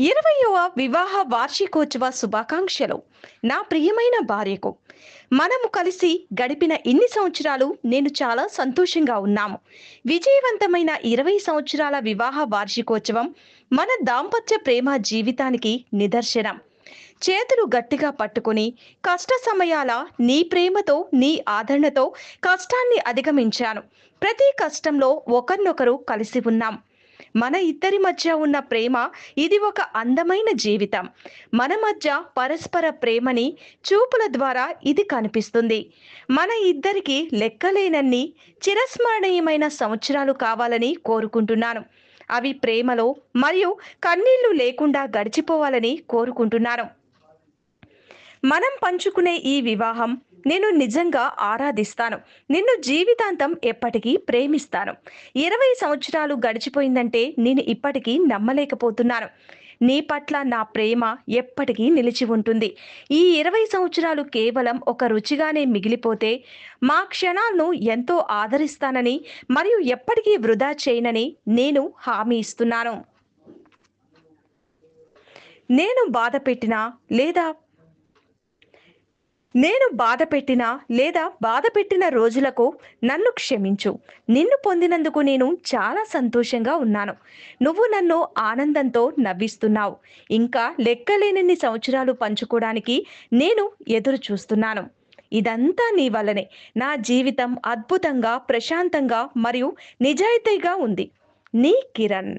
20వ వివాహ వార్షికోత్సవ శుభాకాంక్షలు. నా ప్రియమైన భార్యకు. మనము కలిసి గడిపిన ఇన్ని సంవత్సరాలు నేను చాలా సంతోషంగా ఉన్నాము. విజయవంతమైన 20 సంవత్సరాల వివాహ వార్షికోత్సవం మన దాంపత్య ప్రేమ జీవితానికి నిదర్శనం. చేతులు గట్టిగా పట్టుకొని కష్ట సమయాల నీ ప్రేమతో, నీ ఆదరణతో కష్టాన్ని అధిగమించాను. ప్రతి కష్టంలో ఒకరినొకరు కలిసి ఉన్నాం. మన ఇద్దరి మధ్య ఉన్న ప్రేమ ఇది ఒక అందమైన జీవితం. మన మధ్య పరస్పర ప్రేమని చూపుల ద్వారా ఇది కనిపిస్తుంది. మన ఇద్దరికి లెక్కలేనన్ని చిరస్మరణీయమైన సంవత్సరాలు కావాలని కోరుకుంటున్నాను. అవి ప్రేమలో మరియు కన్నీళ్లు లేకుండా గడిచిపోవాలని కోరుకుంటున్నాను. మనం పంచుకునే ఈ వివాహం నేను నిజంగా ఆరాధిస్తాను. నిన్ను జీవితాంతం ఎప్పటికీ ప్రేమిస్తాను. 20 సంవత్సరాలు గడిచిపోయిందంటే నేను ఇప్పటికీ నమ్మలేకపోతున్నాను. నీ పట్ల నా ప్రేమ ఎప్పటికీ నిలిచి ఉంటుంది. ఈ 20 సంవత్సరాలు కేవలం ఒక రుచిగానే మిగిలిపోతే, మా క్షణాలను ఎంతో ఆదరిస్తానని మరియు ఎప్పటికీ వృధా చేయనని నేను హామీ ఇస్తున్నాను. నేను బాధ పెట్టినా లేదా నేను బాధపెట్టిన రోజులకు నన్ను క్షమించు. నిన్ను పొందినందుకు నేను చాలా సంతోషంగా ఉన్నాను. నువ్వు నన్ను ఆనందంతో నవ్విస్తున్నావు. ఇంకా లెక్కలేనన్ని సంవత్సరాలు పంచుకోవడానికి నేను ఎదురు చూస్తున్నాను. ఇదంతా నీ వల్లనే. నా జీవితం అద్భుతంగా, ప్రశాంతంగా మరియు నిజాయితీగా ఉంది. నీ కిరణ్.